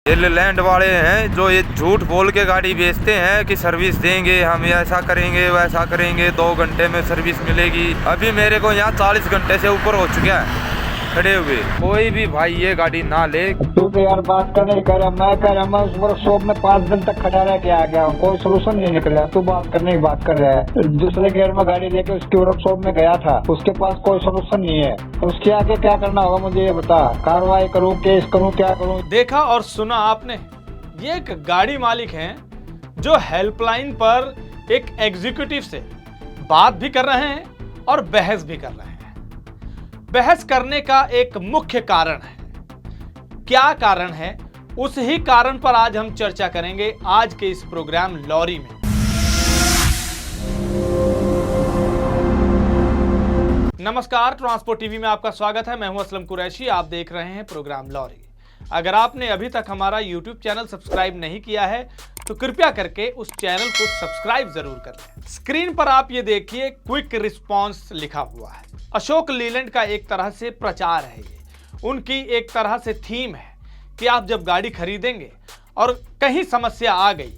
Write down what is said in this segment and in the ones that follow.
ये लैंड वाले हैं जो ये झूठ बोल के गाड़ी बेचते हैं कि सर्विस देंगे, हम ऐसा करेंगे वैसा करेंगे, 2 घंटे में सर्विस मिलेगी। अभी मेरे को यहाँ 40 घंटे से ऊपर हो चुका है खड़े हुए। कोई भी भाई ये गाड़ी ना ले। तू तो यार बात कर नहीं कर, मैं उस वर्कशॉप में 5 दिन तक खड़ा रह के आ गया हूँ, कोई सोल्यूशन नहीं निकला। तू बात करने की बात कर रहा है। दूसरे गियर में गाड़ी लेके उसके वर्कशॉप में गया था, उसके पास कोई सोल्यूशन नहीं है। उसके आगे क्या करना होगा मुझे ये बता। कार्रवाई करूँ, केस करूँ, क्या करूँ? देखा और सुना आपने, ये एक गाड़ी मालिक हैं जो हेल्पलाइन पर एक एग्जीक्यूटिव से बात भी कर रहे हैं और बहस भी कर रहे हैं। बहस करने का एक मुख्य कारण है। क्या कारण है, उस ही कारण पर आज हम चर्चा करेंगे आज के इस प्रोग्राम लॉरी में। नमस्कार, ट्रांसपोर्ट टीवी में आपका स्वागत है। मैं हूं असलम कुरैशी, आप देख रहे हैं प्रोग्राम लॉरी। अगर आपने अभी तक हमारा यूट्यूब चैनल सब्सक्राइब नहीं किया है तो कृपया करके उस चैनल को सब्सक्राइब जरूर कर लें। स्क्रीन पर आप ये देखिए, क्विक रिस्पॉन्स लिखा हुआ है। अशोक लीलैंड का एक तरह से प्रचार है, ये उनकी एक तरह से थीम है कि आप जब गाड़ी खरीदेंगे और कहीं समस्या आ गई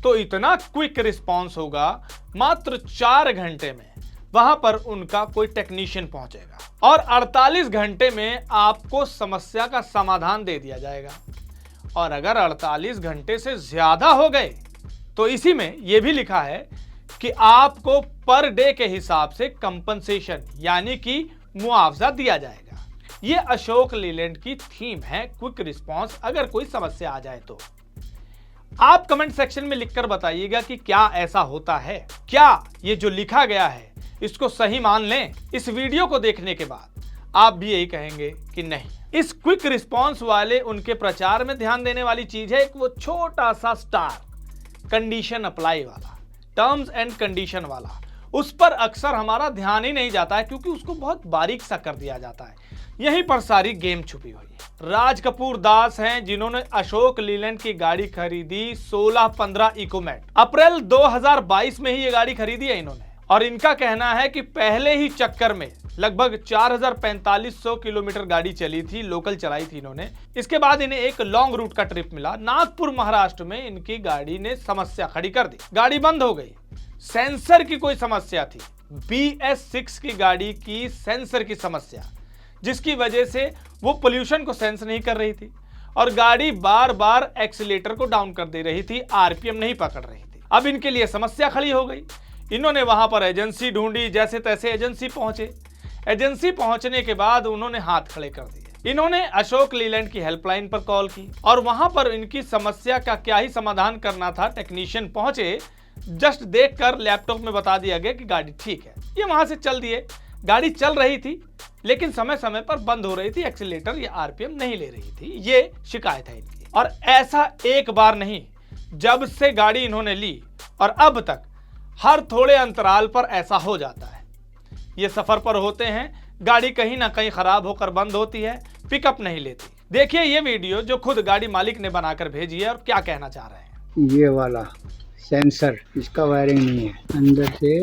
तो इतना क्विक रिस्पॉन्स होगा, मात्र 4 घंटे में वहां पर उनका कोई टेक्नीशियन पहुंचेगा और 48 घंटे में आपको समस्या का समाधान दे दिया जाएगा। और अगर 48 घंटे से ज्यादा हो गए तो इसी में यह भी लिखा है कि आपको पर डे के हिसाब से कंपनसेशन यानी कि मुआवजा दिया जाएगा। यह अशोक लीलैंड की थीम है, क्विक रिस्पांस अगर कोई समस्या आ जाए तो। आप कमेंट सेक्शन में लिखकर बताइएगा कि क्या ऐसा होता है, क्या ये जो लिखा गया है इसको सही मान लें। इस वीडियो को देखने के बाद आप भी यही कहेंगे कि नहीं। इस क्विक रिस्पांस वाले उनके प्रचार में ध्यान देने वाली चीज है एक वो छोटा सा स्टार, कंडीशन अप्लाई वाला, टर्म्स एंड कंडीशन वाला। उस पर अक्सर हमारा ध्यान ही नहीं जाता है क्योंकि उसको बहुत बारीक सा कर दिया जाता है। यहीं पर सारी गेम छुपी हुई है। राज कपूर दास हैं जिन्होंने अशोक लीलैंड की गाड़ी खरीदी 1615 इकोमेट। अप्रैल 2022 में ही ये गाड़ी खरीदी है इन्होंने, और इनका कहना है कि पहले ही चक्कर में लगभग 4500 किलोमीटर गाड़ी चली थी, लोकल चलाई थी इन्होंने। इसके बाद इन्हें एक लॉन्ग रूट का ट्रिप मिला, नागपुर महाराष्ट्र में इनकी गाड़ी ने समस्या खड़ी कर दी, गाड़ी बंद हो गई। सेंसर की कोई समस्या थी, BS6 की गाड़ी की सेंसर की समस्या, जिसकी वजह से वो पोल्यूशन को सेंस नहीं कर रही थी और गाड़ी बार बार एक्सीलेटर को डाउन कर दे रही थी, RPM नहीं पकड़ रही थी। अब इनके लिए समस्या खड़ी हो गई। इन्होंने वहां पर एजेंसी ढूंढी, जैसे तैसे एजेंसी पहुंचे। एजेंसी पहुंचने के बाद उन्होंने हाथ खड़े कर दिए। इन्होंने अशोक लीलैंड की हेल्पलाइन पर कॉल की और वहां पर इनकी समस्या का क्या ही समाधान करना था। टेक्नीशियन पहुंचे, जस्ट देखकर लैपटॉप में बता दिया गया कि गाड़ी ठीक है। ये वहां से चल दिए। गाड़ी चल रही थी लेकिन समय समय पर बंद हो रही थी, एक्सीलेटर या RPM नहीं ले रही थी, ये शिकायत है इनकी। और ऐसा एक बार नहीं, जब से गाड़ी इन्होंने ली और अब तक हर थोड़े अंतराल पर ऐसा हो जाता है। ये सफर पर होते हैं, गाड़ी कहीं ना कहीं खराब होकर बंद होती है, पिकअप नहीं लेती। देखिए ये वीडियो जो खुद गाड़ी मालिक ने बनाकर भेजी है और क्या कहना चाह रहे हैं। ये वाला सेंसर, इसका वायरिंग नहीं है, अंदर से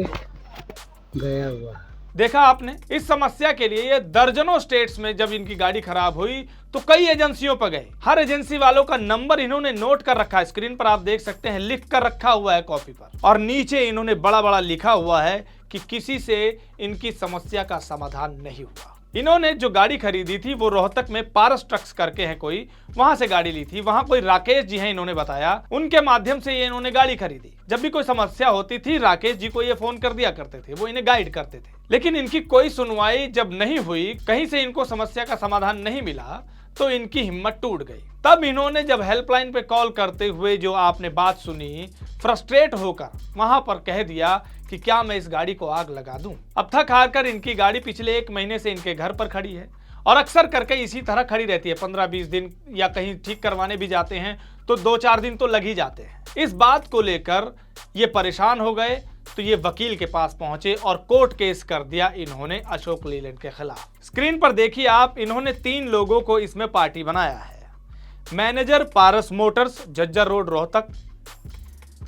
गया हुआ। देखा आपने, इस समस्या के लिए ये दर्जनों स्टेट्स में जब इनकी गाड़ी खराब हुई तो कई एजेंसियों पर गए। हर एजेंसी वालों का नंबर इन्होंने नोट कर रखा है, स्क्रीन पर आप देख सकते हैं, लिख कर रखा हुआ है कॉपी पर, और नीचे इन्होंने बड़ा बड़ा लिखा हुआ है कि किसी से इनकी समस्या का समाधान नहीं हुआ। इन्होंने जो गाड़ी खरीदी थी वो रोहतक में पारस ट्रक्स करके है कोई, वहां से गाड़ी ली थी। वहां कोई राकेश जी हैं, इन्होंने बताया, उनके माध्यम से ये इन्होंने गाड़ी खरीदी। जब भी कोई समस्या होती थी राकेश जी को ये फोन कर दिया करते थे, वो इन्हें गाइड करते थे। लेकिन इनकी कोई सुनवाई जब नहीं हुई, कहीं से इनको समस्या का समाधान नहीं मिला तो इनकी हिम्मत टूट गई। तब इन्होंने जब हेल्पलाइन पे कॉल करते हुए जो आपने बात सुनी, फ्रस्ट्रेट होकर वहां पर कह दिया कि क्या मैं इस गाड़ी को आग लगा दूं। अब थक हार कर इनकी गाड़ी पिछले 1 महीने से इनके घर पर खड़ी है और अक्सर करके इसी तरह खड़ी रहती है। 15-20 दिन, या कहीं ठीक करवाने भी जाते हैं तो 2-4 दिन तो लग ही जाते हैं। इस बात को लेकर ये परेशान हो गए तो ये वकील के पास पहुंचे और कोर्ट केस कर दिया इन्होंने अशोक लीलैंड के खिलाफ। स्क्रीन पर देखिए आप, इन्होंने 3 लोगों को इसमें पार्टी बनाया है। Manager Paras motors, Jhajjar road, Rohtak.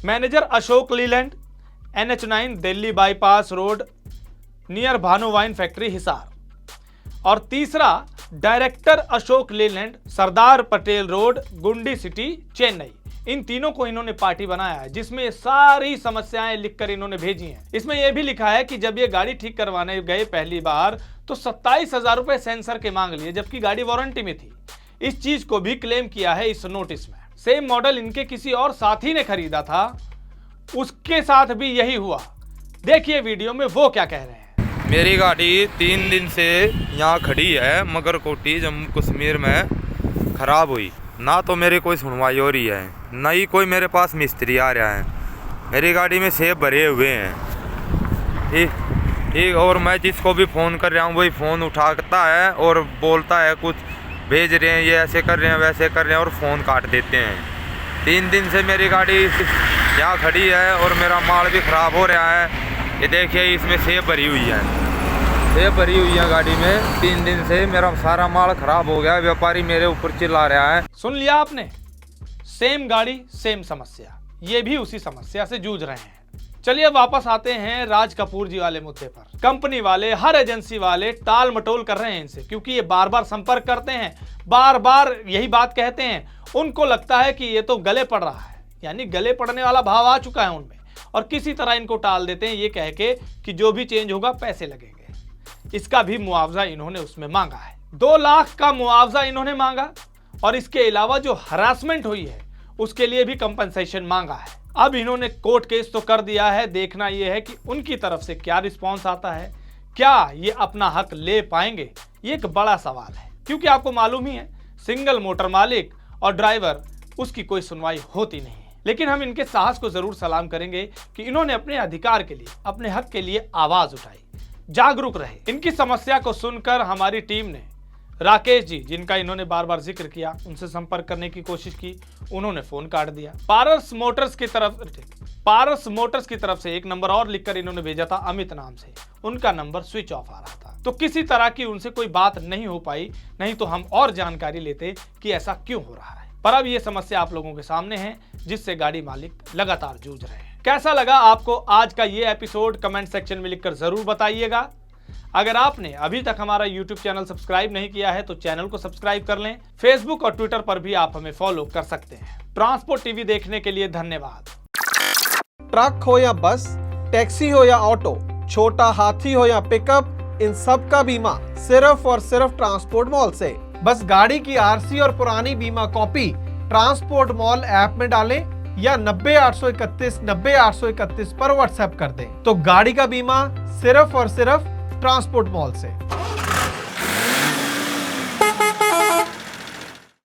Manager Ashok Leyland, NH9 Delhi bypass road, near Bhanu wine factory, Hisar. और तीसरा director Ashok Leyland, Sardar Patel road, Guindy city, Chennai, इन तीनों को इन्होंने पार्टी बनाया है, जिसमें ये सारी समस्याएं लिखकर इन्होंने भेजी हैं। इसमें यह भी लिखा है कि जब ये गाड़ी ठीक करवाने गए पहली बार तो 27,000 रुपए सेंसर के मांग लिए, जबकि गाड़ी वारंटी में थी। इस चीज को भी क्लेम किया है इस नोटिस में। सेम मॉडल इनके किसी और साथी ने खरीदा था, उसके साथ भी यही हुआ। देखिए वीडियो में वो क्या कह रहे हैं। मेरी गाड़ी 3 दिन से यहाँ खड़ी है मगरकोटी जम्मू कश्मीर में, खराब हुई। ना तो मेरी कोई सुनवाई हो रही है, ना ही कोई मेरे पास मिस्त्री आ रहा है। मेरी गाड़ी में सेब भरे हुए हैं, ठीक। और मैं जिसको भी फ़ोन कर रहा हूँ वही फ़ोन उठाता है और बोलता है कुछ भेज रहे हैं, ये ऐसे कर रहे हैं, वैसे कर रहे हैं, और फ़ोन काट देते हैं। 3 दिन से मेरी गाड़ी यहाँ खड़ी है और मेरा माल भी ख़राब हो रहा है। ये देखिए, इसमें सेब भरी हुई है, सेब भरी हुई है गाड़ी में। 3 दिन से मेरा सारा माल ख़राब हो गया। व्यापारी मेरे ऊपर चिल्ला रहा है। सुन लिया आपने, सेम गाड़ी सेम समस्या, ये भी उसी समस्या से जूझ रहे हैं। चलिए वापस आते हैं राज कपूर जी वाले मुद्दे पर। कंपनी वाले, हर एजेंसी वाले टाल मटोल कर रहे हैं इनसे, क्योंकि ये बार बार संपर्क करते हैं, बार बार यही बात कहते हैं। उनको लगता है कि ये तो गले पड़ रहा है, यानी गले पड़ने वाला भाव आ चुका है उनमें, और किसी तरह इनको टाल देते हैं ये कह के कि जो भी चेंज होगा पैसे लगेंगे। इसका भी मुआवजा इन्होंने उसमें मांगा है, 2 लाख का मुआवजा इन्होंने मांगा, और इसके अलावा जो हरासमेंट हुई है उसके लिए भी कंपनसेशन मांगा है। अब इन्होंने कोर्ट केस तो कर दिया है, देखना यह है कि उनकी तरफ से क्या रिस्पॉन्स आता है, क्या ये अपना हक ले पाएंगे, ये एक बड़ा सवाल है। क्योंकि आपको मालूम ही है, सिंगल मोटर मालिक और ड्राइवर, उसकी कोई सुनवाई होती नहीं है। लेकिन हम इनके साहस को जरूर सलाम करेंगे कि इन्होंने अपने अधिकार के लिए, अपने हक के लिए आवाज उठाई, जागरूक रहे। इनकी समस्या को सुनकर हमारी टीम ने राकेश जी, जिनका इन्होंने बार बार जिक्र किया, उनसे संपर्क करने की कोशिश की, उन्होंने फोन काट दिया। पारस मोटर्स की तरफ से एक नंबर और लिखकर इन्होंने भेजा था अमित नाम से, उनका नंबर स्विच ऑफ आ रहा था। तो किसी तरह की उनसे कोई बात नहीं हो पाई, नहीं तो हम और जानकारी लेते कि ऐसा क्यों हो रहा है। पर अब ये समस्या आप लोगों के सामने है, जिससे गाड़ी मालिक लगातार जूझ रहे हैं। कैसा लगा आपको आज का ये एपिसोड, कमेंट सेक्शन में लिखकर जरूर बताइएगा। अगर आपने अभी तक हमारा YouTube चैनल सब्सक्राइब नहीं किया है तो चैनल को सब्सक्राइब कर लें। फेसबुक और ट्विटर पर भी आप हमें फॉलो कर सकते हैं। ट्रांसपोर्ट टीवी देखने के लिए धन्यवाद। ट्रक हो या बस, टैक्सी हो या ऑटो, छोटा हाथी हो या पिकअप, इन सब का बीमा सिर्फ और सिर्फ ट्रांसपोर्ट मॉल से। बस गाड़ी की आरसी और पुरानी बीमा कॉपी ट्रांसपोर्ट मॉल ऐप में डालें या 90-831 90-831 पर व्हाट्सएप कर दें, तो गाड़ी का बीमा सिर्फ और सिर्फ ट्रांसपोर्ट मॉल से।